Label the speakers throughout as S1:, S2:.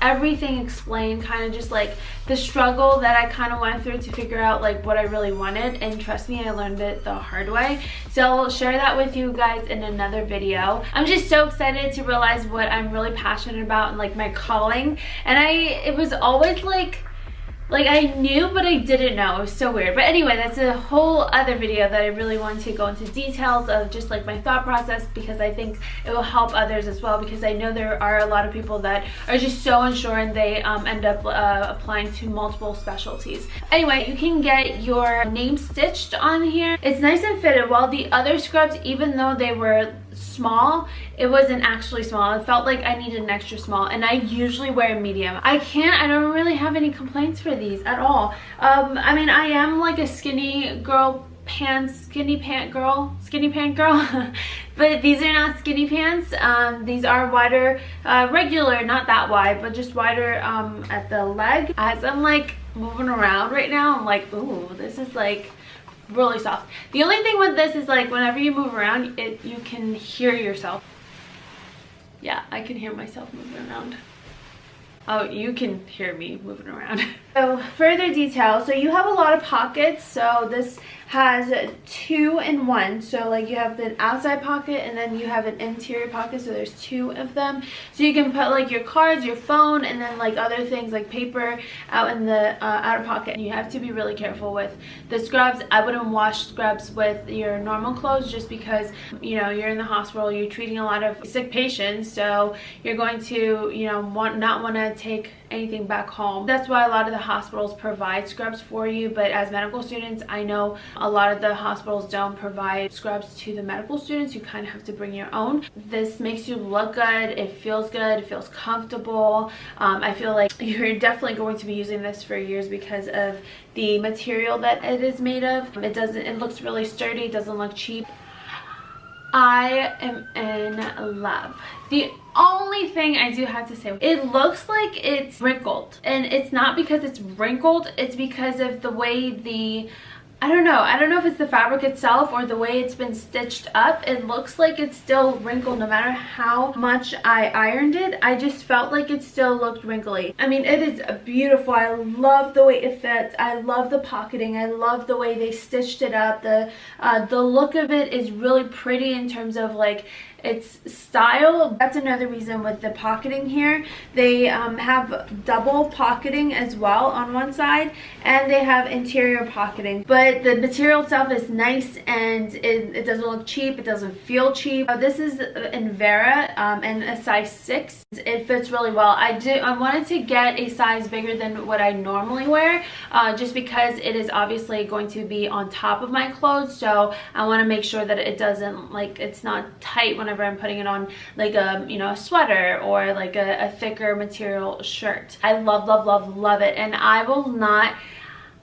S1: everything explained, kind of just like the struggle that I kind of went through to figure out like what I really wanted. And trust me, I learned it the hard way. So I'll share that with you guys in another video. I'm just so excited to realize what I'm really passionate about and like my calling. And it was always like I knew, but I didn't know. It was so weird. But anyway, that's a whole other video that I really want to go into details of, just like my thought process, because I think it will help others as well, because I know there are a lot of people that are just so unsure and they end up applying to multiple specialties. Anyway, you can get your name stitched on here. It's nice and fitted, while the other scrubs, even though they were small, it wasn't actually small. It felt like I needed an extra small, and I usually wear a medium. I don't really have any complaints for these at all. I mean, I am like a skinny pant girl, but these are not skinny pants. These are wider, regular, not that wide, but just wider at the leg. As I'm like moving around right now, I'm like, ooh, this is like really soft. The only thing with this is like whenever you move around, you can hear yourself. Yeah, I can hear myself moving around. Oh, you can hear me moving around. So further detail, so you have a lot of pockets. So this has 2 in 1. So like you have an outside pocket and then you have an interior pocket, so there's 2 of them. So you can put like your cards, your phone, and then like other things like paper out in the outer pocket. You have to be really careful with the scrubs. I wouldn't wash scrubs with your normal clothes, just because, you know, you're in the hospital, you're treating a lot of sick patients, so you're going to, you know, not want to take anything back home. That's why a lot of the hospitals provide scrubs for you, but as medical students, I know a lot of the hospitals don't provide scrubs to the medical students. You kind of have to bring your own. This makes you look good, it feels good, it feels comfortable. I feel like you're definitely going to be using this for years because of the material that it is made of. It looks really sturdy, it doesn't look cheap. I am in love. The only thing I do have to say, it looks like it's wrinkled, and it's not because it's wrinkled, it's because of the way I don't know if it's the fabric itself or the way it's been stitched up. It looks like it's still wrinkled no matter how much I ironed it. I just felt like it still looked wrinkly. I mean, it is beautiful. I love the way it fits. I love the pocketing. I love the way they stitched it up. The look of it is really pretty in terms of like its style. That's another reason with the pocketing here. They have double pocketing as well on one side, and they have interior pocketing, but the material itself is nice, and it doesn't look cheap, it doesn't feel cheap. This is in Vera and a size 6. It fits really well. I wanted to get a size bigger than what I normally wear, just because it is obviously going to be on top of my clothes, so I want to make sure that it doesn't, like, it's not tight whenever I'm putting it on like a, you know, a sweater or like a thicker material shirt. I love it, and I will not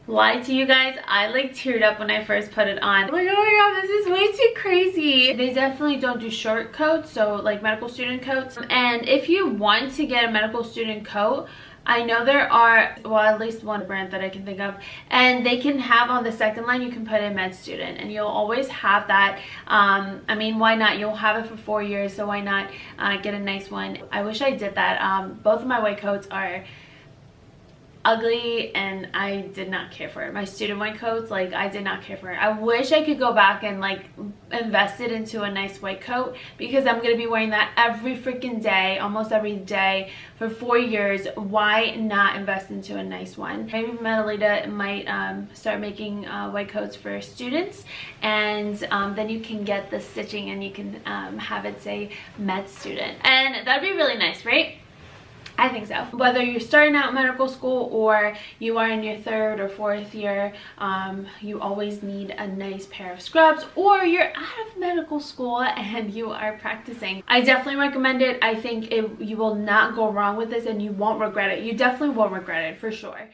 S1: lie to you guys, I like teared up when I first put it on. I'm like, oh my god, this is way too crazy. They definitely don't do short coats, so like medical student coats. And if you want to get a medical student coat, I know there are, well, at least one brand that I can think of, and they can have on the second line, you can put in med student, and you'll always have that. I mean, why not? You'll have it for 4 years, so why not get a nice one? I wish I did that. Both of my white coats are ugly, and I did not care for it. My student white coats, like, I did not care for it. I wish I could go back and like invest it into a nice white coat, because I'm gonna be wearing that every freaking day, almost every day for 4 years. Why not invest into a nice one? Maybe Medelita might start making white coats for students, and then you can get the stitching and you can have it say med student, and that'd be really nice, right? I think so. Whether you're starting out medical school or you are in your 3rd or 4th year, you always need a nice pair of scrubs, or you're out of medical school and you are practicing. I definitely recommend it. I think you will not go wrong with this, and you won't regret it. You definitely won't regret it, for sure.